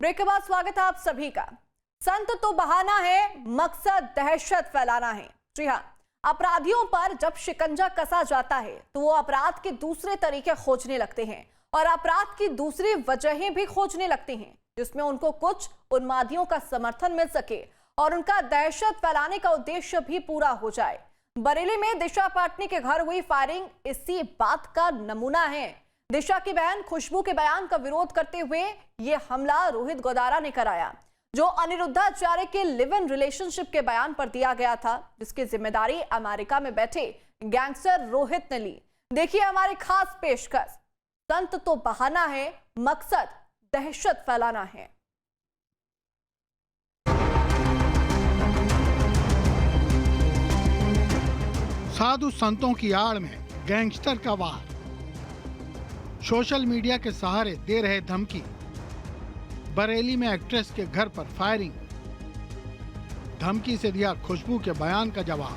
Break के बाद स्वागत है आप सभी का। संत तो बहाना है, मकसद दहशत फैलाना है। जी हाँ, अपराधियों पर जब शिकंजा कसा जाता है तो वो अपराध के दूसरे तरीके खोजने लगते हैं और अपराध की दूसरी वजहें भी खोजने लगते हैं जिसमें उनको कुछ उन्मादियों का समर्थन मिल सके और उनका दहशत फैलाने का उद्देश्य भी पूरा हो जाए। बरेली में दिशा पाटनी के घर हुई फायरिंग इसी बात का नमूना है। दिशा की बहन खुशबू के बयान का विरोध करते हुए यह हमला रोहित गोदारा ने कराया, जो अनिरुद्धाचार्य के लिव इन रिलेशनशिप के बयान पर दिया गया था, जिसकी जिम्मेदारी अमेरिका में बैठे गैंगस्टर रोहित ने ली। देखिए हमारी खास पेशकश, संत तो बहाना है, मकसद दहशत फैलाना है। साधु संतों की आड़ में गैंगस्टर का वार, सोशल मीडिया के सहारे दे रहे धमकी। बरेली में एक्ट्रेस के घर पर फायरिंग, धमकी से दिया खुशबू के बयान का जवाब।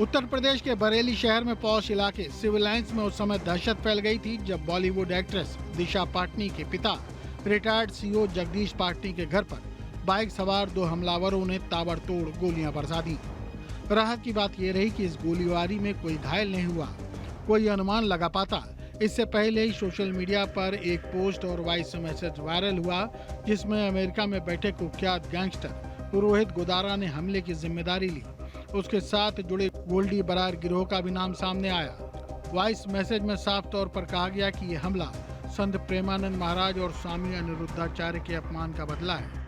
उत्तर प्रदेश के बरेली शहर में पॉश इलाके सिविल लाइंस में उस समय दहशत फैल गई थी जब बॉलीवुड एक्ट्रेस दिशा पाटनी के पिता रिटायर्ड सीओ जगदीश पाटनी के घर पर बाइक सवार दो हमलावरों ने ताबड़तोड़ गोलियां बरसा दी। राहत की बात यह रही कि इस गोलीबारी में कोई घायल नहीं हुआ। कोई अनुमान लगा पाता इससे पहले ही सोशल मीडिया पर एक पोस्ट और वॉइस मैसेज वायरल हुआ जिसमें अमेरिका में बैठे कुख्यात गैंगस्टर रोहित गोदारा ने हमले की जिम्मेदारी ली। उसके साथ जुड़े गोल्डी बरार गिरोह का भी नाम सामने आया। वॉइस मैसेज में साफ तौर पर कहा गया कि यह हमला संत प्रेमानंद महाराज और स्वामी अनिरुद्धाचार्य के अपमान का बदला है।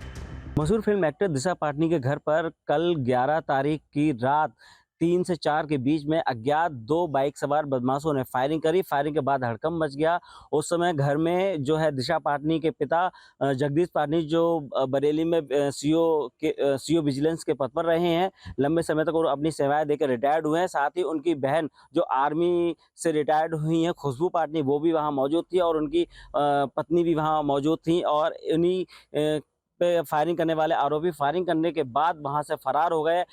मशहूर फिल्म एक्टर दिशा पाटनी के घर पर कल 11 तारीख की रात 3 से 4 के बीच में अज्ञात दो बाइक सवार बदमाशों ने फायरिंग करी। फायरिंग के बाद हड़कंप मच गया। उस समय घर में जो है दिशा पाटनी के पिता जगदीश पाटनी, जो बरेली में सीओ विजिलेंस के पद पर रहे हैं, लंबे समय तक वो अपनी सेवाएं देकर रिटायर्ड हुए हैं। साथ ही उनकी बहन जो आर्मी से रिटायर्ड हुई हैं खुशबू पाटनी, वो भी वहाँ मौजूद थी और उनकी पत्नी भी वहाँ मौजूद थी। और इन्हीं पे फायरिंग करने वाले आरोपी फायरिंग करने के बाद वहां से फरार हो गए।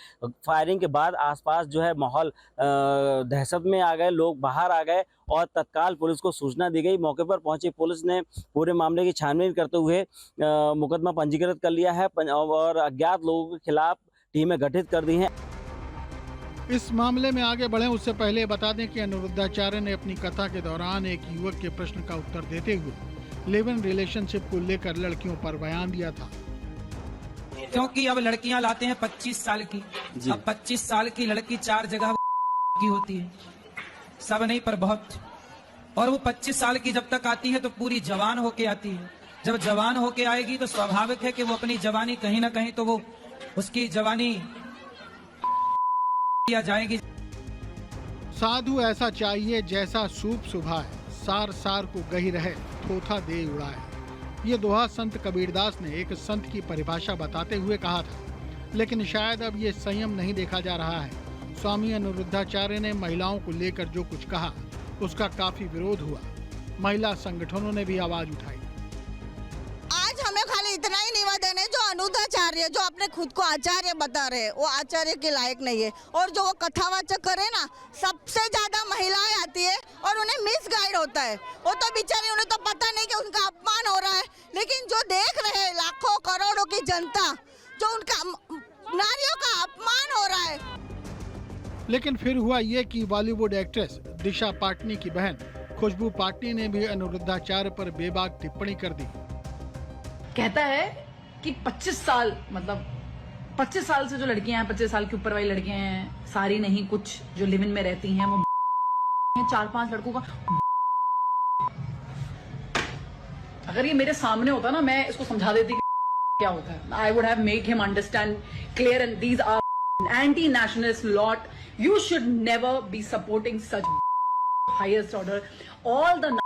फायरिंग के बाद आसपास जो है माहौल दहशत में आ गए, लोग बाहर आ गए और तत्काल पुलिस को सूचना दी गई। मौके पर पहुंची पुलिस ने पूरे मामले की छानबीन करते हुए मुकदमा पंजीकृत कर लिया है और अज्ञात लोगों के खिलाफ टीमें गठित कर दी हैं। इस मामले में आगे बढ़े उससे पहले बता दें कि अनिरुद्धाचार्य ने अपनी कथा के दौरान एक युवक के प्रश्न का उत्तर देते हुए लिव इन रिलेशनशिप को लेकर लड़कियों पर बयान दिया था। क्योंकि अब लड़कियां लाते हैं 25 साल की, अब 25 साल की लड़की 4 जगह की होती है, सब नहीं पर बहुत। और वो 25 साल की जब तक आती है तो पूरी जवान होके आती है। जब जवान होके आएगी तो स्वाभाविक है कि वो अपनी जवानी कहीं ना कहीं तो वो उसकी जवानी किया जाएगी। साधु ऐसा चाहिए जैसा सूप सुभाए, सार सार को गही रहे थोथा दे उड़ाए। ये दोहा संत कबीरदास ने एक संत की परिभाषा बताते हुए कहा था, लेकिन शायद अब ये संयम नहीं देखा जा रहा है। स्वामी अनिरुद्धाचार्य ने महिलाओं को लेकर जो कुछ कहा उसका काफी विरोध हुआ। महिला संगठनों ने भी आवाज उठाई। आज हमें खाली इतना ही निवेदन है, जो अनिरुद्धाचार्य जो अपने खुद को आचार्य बता रहे हैं वो आचार्य के लायक नहीं है। और जो वो कथावाचक करे ना, सबसे ज्यादा महिलाएं आती है और उन्हें मिसगाइड होता है। वो तो बेचारी, उन्हें तो पता नहीं कि उनका अपमान हो रहा है, लेकिन जो देख रहे हैं लाखों करोड़ों की जनता, जो उनका नारियों का अपमान हो रहा है। लेकिन फिर हुआ ये कि बॉलीवुड एक्ट्रेस दिशा पाटनी की बहन खुशबू पाटनी ने भी अनिरुद्धाचार्य पर बेबाक टिप्पणी कर दी। कहता है कि 25 साल, मतलब 25 साल से जो लड़कियां हैं, 25 साल के ऊपर वाली लड़कियां हैं, सारी नहीं, कुछ जो लिव इन में रहती हैं वो 4-5 लड़कों का। अगर ये मेरे सामने होता ना, मैं इसको समझा देती कि क्या होता है। I would have made him understand clear and these are anti nationalist lot. You should never be supporting such highest order. All the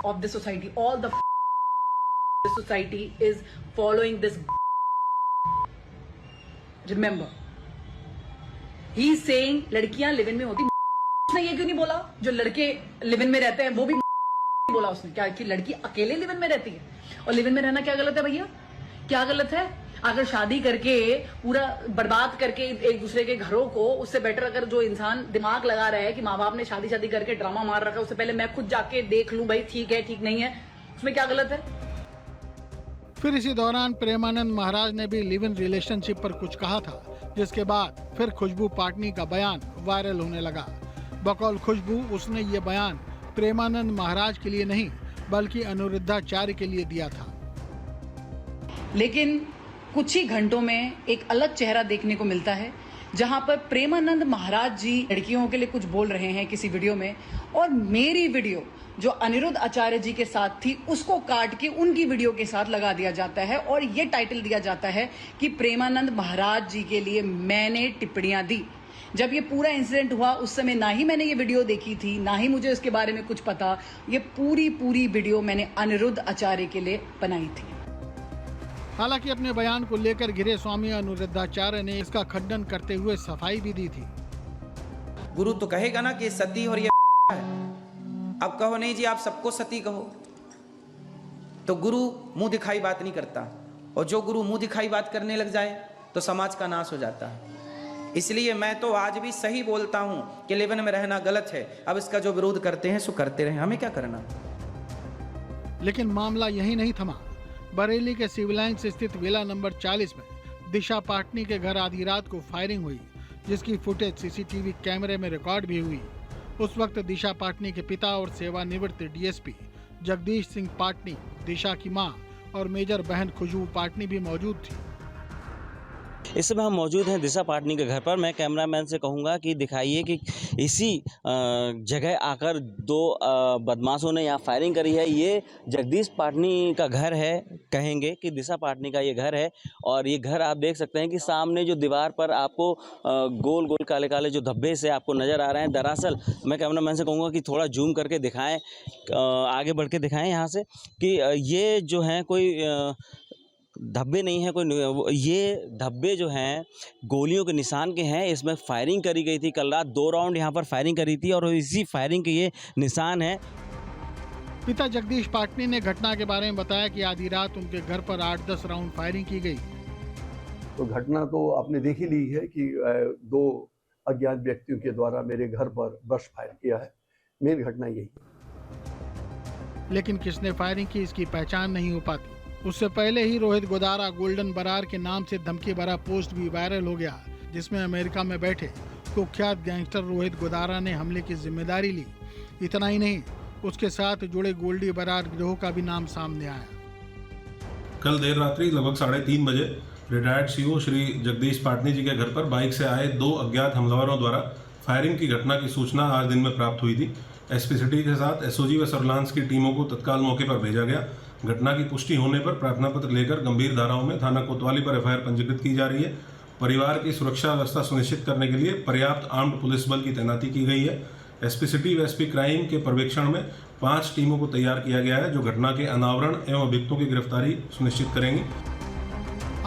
of the society, all the society is following this. Remember, he is saying लड़कियां live in में होती। उसने ये क्यों नहीं बोला जो लड़के लिव इन में रहते हैं, वो भी बोला उसने क्या कि लड़की अकेले लिव इन में रहती है। और लिव इन में रहना क्या गलत है भैया? क्या गलत है? अगर शादी करके पूरा बर्बाद करके एक दूसरे के घरों को, उससे बेटर अगर जो इंसान दिमाग लगा रहा है कि माँ बाप ने शादी करके ड्रामा मार रखा है, उससे पहले मैं खुद जाके देख लूं भाई ठीक है ठीक नहीं है, उसमें क्या गलत है? फिर इसी दौरान प्रेमानंद महाराज ने भी लिव इन रिलेशनशिप पर कुछ कहा था, जिसके बाद फिर खुशबू पाटनी का बयान वायरल होने लगा। बकौल खुशबू उसने ये बयान प्रेमानंद महाराज के लिए नहीं बल्कि अनिरुद्धाचार्य के लिए दिया था। लेकिन कुछ ही घंटों में एक अलग चेहरा देखने को मिलता है, जहां पर प्रेमानंद महाराज जी लड़कियों के लिए कुछ बोल रहे हैं किसी वीडियो में, और मेरी वीडियो जो अनिरुद्ध आचार्य जी के साथ थी उसको काट के उनकी वीडियो के साथ लगा दिया जाता है और ये टाइटल दिया जाता है कि प्रेमानंद महाराज जी के लिए मैंने टिप्पणियां दी। जब ये पूरा इंसिडेंट हुआ उस समय ना ही मैंने ये वीडियो देखी थी, ना ही मुझे इसके बारे में कुछ पता। ये पूरी वीडियो मैंने अनिरुद्ध आचार्य के लिए बनाई थी। हालांकि अपने बयान को लेकर घिरे स्वामी अनिरुद्धाचार्य ने इसका खंडन करते हुए सफाई भी दी थी। गुरु तो कहेगा ना कि सती और ये है। अब कहो नहीं जी आप सबको सती कहो, तो गुरु मुंह दिखाई बात नहीं करता, और जो गुरु मुंह दिखाई बात करने लग जाए तो समाज का नाश हो जाता है। इसलिए मैं तो आज भी सही बोलता हूं कि लिव इन में रहना गलत है। अब इसका जो विरोध करते हैं सो करते रहे, हमें क्या करना। लेकिन मामला यही नहीं थमा। बरेली के सिविल लाइन्स स्थित विला नंबर 40 में दिशा पाटनी के घर आधी रात को फायरिंग हुई, जिसकी फुटेज सीसीटीवी कैमरे में रिकॉर्ड भी हुई। उस वक्त दिशा पाटनी के पिता और सेवानिवृत्त डीएसपी जगदीश सिंह पाटनी, दिशा की मां और मेजर बहन खुशबू पाटनी भी मौजूद थी। इस समय हम मौजूद हैं दिशा पाटनी के घर पर। मैं कैमरामैन से कहूँगा कि दिखाइए कि इसी जगह आकर दो बदमाशों ने यहाँ फायरिंग करी है। ये जगदीश पाटनी का घर है, कहेंगे कि दिशा पाटनी का ये घर है। और ये घर आप देख सकते हैं कि सामने जो दीवार पर आपको गोल गोल काले काले जो धब्बे से आपको नज़र आ रहे हैं। दरअसल मैं कैमरामैन से कहूँगा कि थोड़ा जूम करके दिखाएँ, आगे बढ़ के दिखाएँ यहाँ से कि ये जो हैं कोई धब्बे नहीं है, कोई ये धब्बे जो हैं गोलियों के निशान के हैं। इसमें फायरिंग करी गई थी, कल रात 2 राउंड यहाँ पर फायरिंग करी थी और इसी फायरिंग के ये निशान है। पिता जगदीश पाटनी ने घटना के बारे में बताया कि आधी रात उनके घर पर 8-10 राउंड फायरिंग की गई। तो घटना तो आपने देख ही ली है कि 2 अज्ञात व्यक्तियों के द्वारा मेरे घर पर बर्स्ट फायर किया है। मेन घटना यही है। लेकिन किसने फायरिंग की इसकी पहचान नहीं हो पाती। उससे पहले ही रोहित गोदारा गोल्डन बरार के नाम से धमकी भरा पोस्ट भी वायरल हो गया, जिसमें अमेरिका में बैठे कुख्यात गैंगस्टर रोहित गोदारा ने हमले की जिम्मेदारी ली। इतना ही नहीं, उसके साथ जुड़े गोल्डी बरार गिरोह का भी नाम सामने आया। कल देर रात्रि लगभग 3:30 बजे रिटायर्ड सीओ श्री जगदीश पाटनी जी के घर पर बाइक से आए 2 अज्ञात हमलावरों द्वारा फायरिंग की घटना की सूचना आज दिन में प्राप्त हुई थी। एसपी सिटी के साथ एसओजी व सर्विलांस की टीमों को तत्काल मौके पर भेजा गया। घटना की पुष्टि होने पर प्रार्थना पत्र लेकर गंभीर धाराओं में थाना कोतवाली पर एफआईआर पंजीकृत की जा रही है। परिवार की सुरक्षा व्यवस्था सुनिश्चित करने के लिए पर्याप्त आर्म्ड पुलिस बल की तैनाती की गई है। एसपी सिटी व एसपी क्राइम के पर्यवेक्षण में 5 टीमों को तैयार किया गया है, जो घटना के अनावरण एवं अभियुक्तों की गिरफ्तारी सुनिश्चित करेंगी।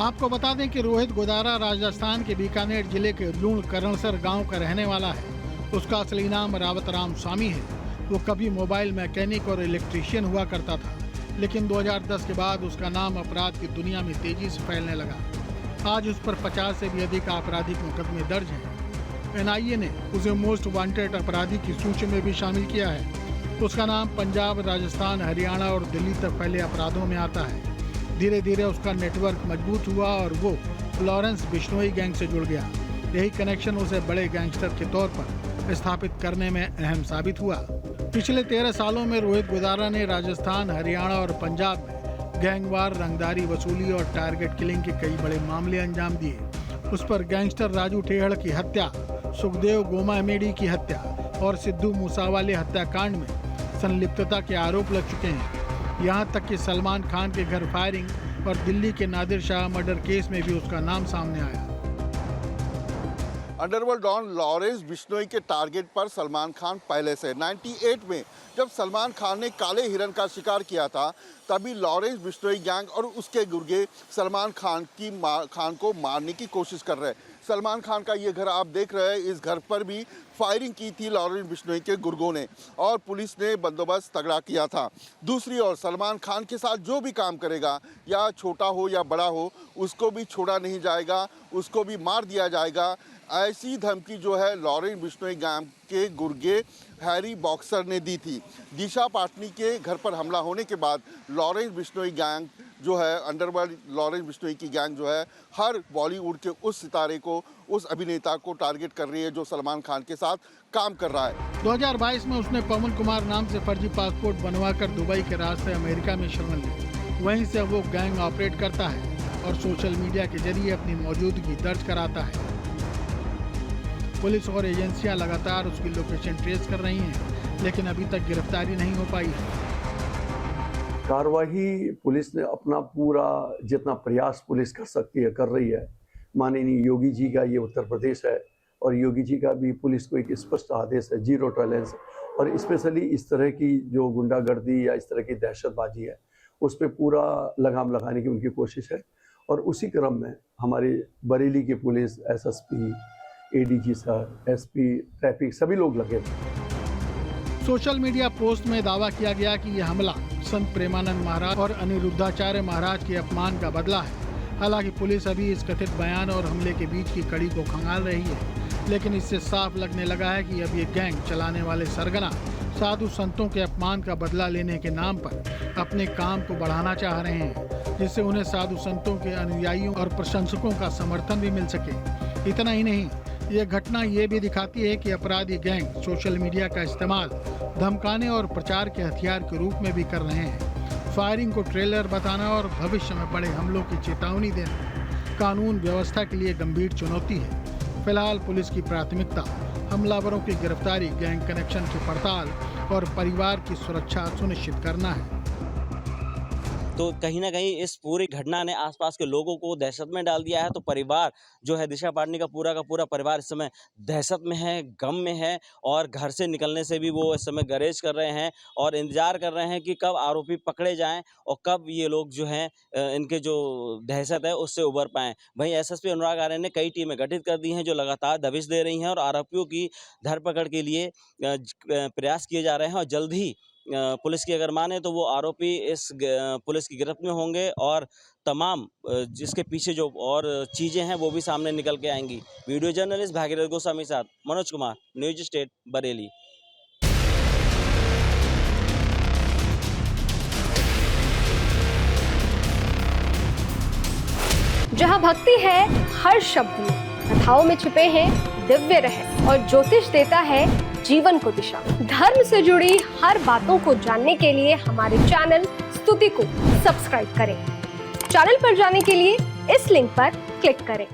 आपको बता दें कि रोहित गोदारा राजस्थान के बीकानेर जिले के लूण करणसर गांव का रहने वाला है। उसका असली नाम रावत राम स्वामी है। वो कभी मोबाइल मैकेनिक और इलेक्ट्रीशियन हुआ करता था, लेकिन 2010 के बाद उसका नाम अपराध की दुनिया में तेजी से फैलने लगा। आज उस पर 50 से भी अधिक आपराधिक मुकदमे दर्ज हैं। एनआईए ने उसे मोस्ट वांटेड अपराधी की सूची में भी शामिल किया है। उसका नाम पंजाब, राजस्थान, हरियाणा और दिल्ली तक फैले अपराधों में आता है। धीरे धीरे उसका नेटवर्क मजबूत हुआ और वो लॉरेंस बिश्नोई गैंग से जुड़ गया। यही कनेक्शन उसे बड़े गैंगस्टर के तौर पर स्थापित करने में अहम साबित हुआ। पिछले 13 सालों में रोहित गोदारा ने राजस्थान, हरियाणा और पंजाब में गैंगवार, रंगदारी वसूली और टारगेट किलिंग के कई बड़े मामले अंजाम दिए। उस पर गैंगस्टर राजू ठेहड़ की हत्या, सुखदेव गोमामेडी की हत्या और सिद्धू मूसावाले हत्याकांड में संलिप्तता के आरोप लग चुके हैं। यहाँ तक कि सलमान खान के घर फायरिंग और दिल्ली के नादिर शाह मर्डर केस में भी उसका नाम सामने आया। अंडरवर्ल्ड डॉन लॉरेंस बिश्नोई के टारगेट पर सलमान खान पहले से 98 में जब सलमान खान ने काले हिरन का शिकार किया था, तभी लॉरेंस बिश्नोई गैंग और उसके गुर्गे सलमान खान को मारने की कोशिश कर रहे हैं। सलमान खान का ये घर आप देख रहे हैं, इस घर पर भी फायरिंग की थी लॉरेंस बिश्नोई के गुर्गों ने और पुलिस ने बंदोबस्त तगड़ा किया था। दूसरी ओर सलमान खान के साथ जो भी काम करेगा, या छोटा हो या बड़ा हो, उसको भी छोड़ा नहीं जाएगा, उसको भी मार दिया जाएगा। ऐसी धमकी जो है लॉरेंस बिश्नोई गैंग के गुर्गे हैरी बॉक्सर ने दी थी। दिशा पाटनी के घर पर हमला होने के बाद लॉरेंस बिश्नोई गैंग जो है अंडरवर्ल्ड लॉरेंस बिश्नोई की गैंग जो है हर बॉलीवुड के उस सितारे को, उस अभिनेता को टारगेट कर रही है जो सलमान खान के साथ काम कर रहा है। 2022 में उसने पवन कुमार नाम से फर्जी पासपोर्ट बनवाकर दुबई के रास्ते अमेरिका में शरण ली। वहीं से वो गैंग ऑपरेट करता है और सोशल मीडिया के जरिए अपनी मौजूदगी दर्ज कराता है। पुलिस और एजेंसियां लगातार उसकी लोकेशन ट्रेस कर रही हैं, लेकिन अभी तक गिरफ्तारी नहीं हो पाई है। कार्रवाई पुलिस ने अपना पूरा जितना प्रयास पुलिस कर सकती है कर रही है। माननीय योगी जी का ये उत्तर प्रदेश है और योगी जी का भी पुलिस को एक स्पष्ट आदेश है, 0 टॉलरेंस। और स्पेशली इस तरह की जो गुंडागर्दी या इस तरह की दहशतबाजी है उस पर पूरा लगाम लगाने की उनकी कोशिश है। और उसी क्रम में हमारे बरेली की police, SSP, ADG sir, SP, traffic सभी लोग लगे थे। सोशल मीडिया पोस्ट में दावा किया गया कि यह हमला संत प्रेमानंद महाराज और अनिरुद्धाचार्य महाराज के अपमान का बदला है। हालांकि पुलिस अभी इस कथित बयान और हमले के बीच की कड़ी को खंगाल रही है, लेकिन इससे साफ लगने लगा है कि अब ये गैंग चलाने वाले सरगना साधु संतों के अपमान का बदला लेने के नाम पर अपने काम को बढ़ाना चाह रहे हैं, जिससे उन्हें साधु संतों के अनुयायियों और प्रशंसकों का समर्थन भी मिल सके। इतना ही नहीं, ये घटना ये भी दिखाती है कि अपराधी गैंग सोशल मीडिया का इस्तेमाल धमकाने और प्रचार के हथियार के रूप में भी कर रहे हैं। फायरिंग को ट्रेलर बताना और भविष्य में बड़े हमलों की चेतावनी देना कानून व्यवस्था के लिए गंभीर चुनौती है। फिलहाल पुलिस की प्राथमिकता हमलावरों की गिरफ्तारी, गैंग कनेक्शन की पड़ताल और परिवार की सुरक्षा सुनिश्चित करना है। तो कहीं ना कहीं इस पूरी घटना ने आसपास के लोगों को दहशत में डाल दिया है। तो परिवार जो है, दिशा पाटनी का पूरा परिवार इस समय दहशत में है, गम में है और घर से निकलने से भी वो इस समय गरेज कर रहे हैं और इंतजार कर रहे हैं कि कब आरोपी पकड़े जाएं और कब ये लोग जो हैं इनके जो दहशत है उससे उबर पाएं। वहीं SSP अनुराग आर्य ने कई टीमें गठित कर दी हैं जो लगातार दबिश दे रही हैं और आरोपियों की धरपकड़ के लिए प्रयास किए जा रहे हैं। और जल्द ही पुलिस की अगर माने तो वो आरोपी इस पुलिस की गिरफ्त में होंगे और तमाम जिसके पीछे जो और चीज़ें हैं वो भी सामने निकल के आएंगी। वीडियो जर्नलिस्ट भागीरथ गोस्वामी के साथ मनोज कुमार, न्यूज स्टेट, बरेली। जहाँ भक्ति है हर शब्द में, कथाओं में छुपे हैं दिव्य रहस्य और ज्योतिष देता है जीवन को दिशा। धर्म से जुड़ी हर बातों को जानने के लिए हमारे चैनल स्तुति को सब्सक्राइब करें। चैनल पर जाने के लिए इस लिंक पर क्लिक करें।